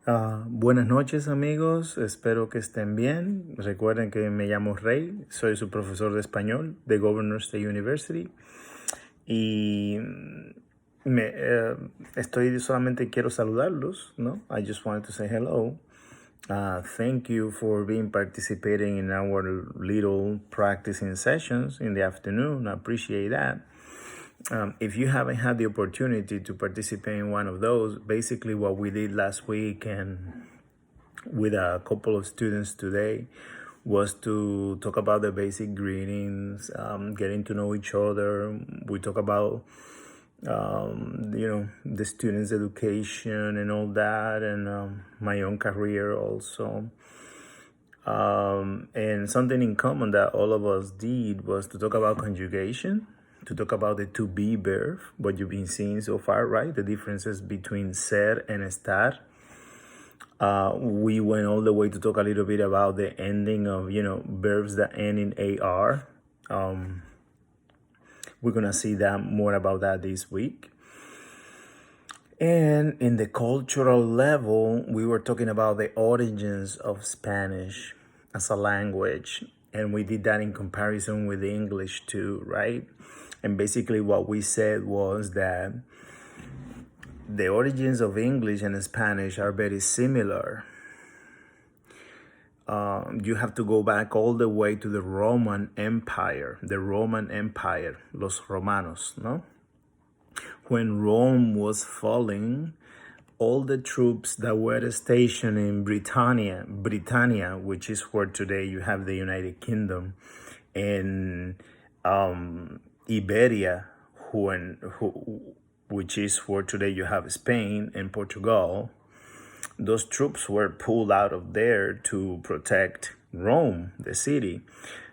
Buenas noches amigos, espero que estén bien. Recuerden que me llamo Rey, soy su profesor de español de GOVST University y solamente quiero saludarlos, ¿no? I just wanted to say hello. Thank you for being participating in our little practicing sessions in the afternoon. I appreciate that. If you haven't had the opportunity to participate in one of those, basically what we did last week and with a couple of students today was to talk about the basic greetings, getting to know each other. We talk about, the students' education and all that, and my own career also. And something in common that all of us did was to talk about conjugation, to talk about the to be verb, what you've been seeing so far, right? The differences between ser and estar. We went all the way to talk a little bit about the ending of, verbs that end in AR. We're going to see that more about that this week. And in the cultural level, we were talking about the origins of Spanish as a language. And we did that in comparison with English too, right? And basically what we said was that the origins of English and Spanish are very similar. You have to go back all the way to the Roman Empire, los Romanos, no? When Rome was falling, all the troops that were stationed in Britannia, which is where today you have the United Kingdom, and Iberia, which is where today you have Spain and Portugal, those troops were pulled out of there to protect Rome, the city.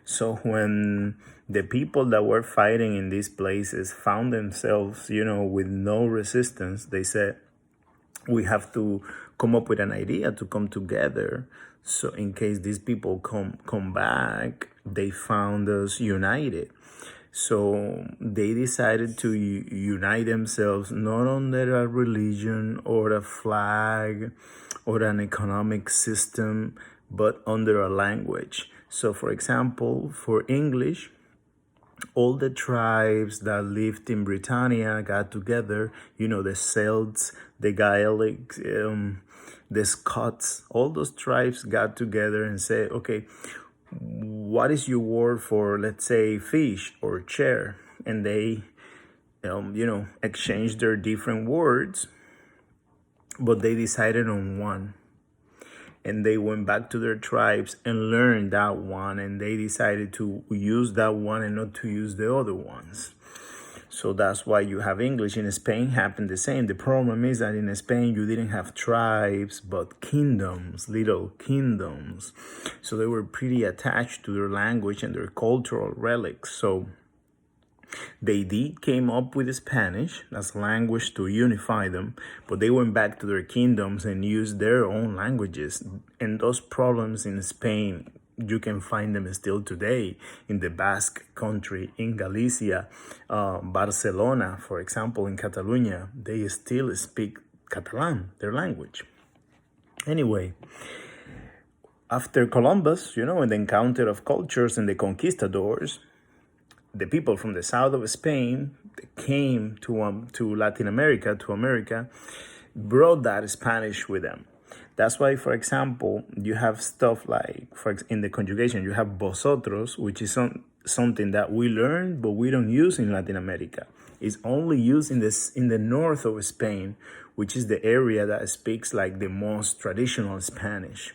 So when the people that were fighting in these places found themselves, with no resistance, they said, we have to come up with an idea to come together. So in case these people come back, they found us united. So they decided to unite themselves not under a religion or a flag or an economic system, but under a language. So for example, for English, all the tribes that lived in Britannia got together, the Celts, the Gaelics, the Scots, all those tribes got together and said, okay, what is your word for, let's say, fish or chair? And they, exchanged their different words, but they decided on one. And they went back to their tribes and learned that one, and they decided to use that one and not to use the other ones. So that's why you have English. In Spain happened the same. The problem is that in Spain you didn't have tribes, but kingdoms, little kingdoms. So they were pretty attached to their language and their cultural relics. So they came up with Spanish as language to unify them, but they went back to their kingdoms and used their own languages. And those problems in Spain, you can find them still today in the Basque country, in Galicia, Barcelona, for example, in Catalonia, they still speak Catalan, their language. Anyway, after Columbus, and the encounter of cultures and the conquistadors, the people from the south of Spain that came to Latin America, to America, brought that Spanish with them. That's why, for example, you have stuff like, in the conjugation, you have vosotros, which is something that we learn, but we don't use in Latin America. It's only used in the north of Spain, which is the area that speaks like the most traditional Spanish.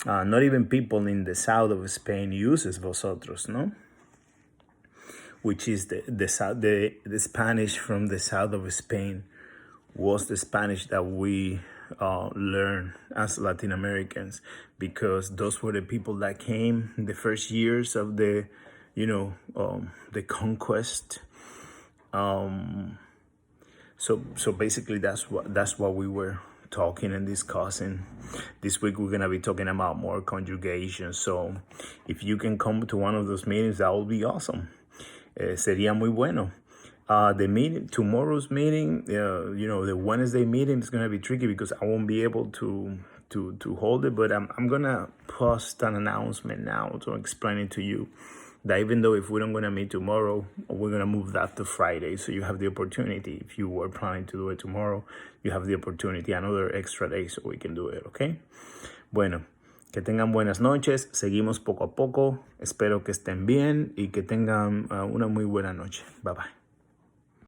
Not even people in the south of Spain uses vosotros, no? Which is the Spanish from the south of Spain, was the Spanish that we learn as Latin Americans, because those were the people that came in the first years of the conquest. So basically that's what we were talking and discussing. This week we're gonna be talking about more conjugation. So if you can come to one of those meetings, that would be awesome. Sería muy bueno. The meeting, tomorrow's meeting, the Wednesday meeting is gonna be tricky because I won't be able to hold it. But I'm gonna post an announcement now to explain it to you that even though if we don't gonna meet tomorrow, we're gonna move that to Friday. So you have the opportunity. If you were planning to do it tomorrow, you have the opportunity, another extra day, so we can do it. Okay. Bueno. Que tengan buenas noches, seguimos poco a poco, espero que estén bien y que tengan una muy buena noche. Bye bye.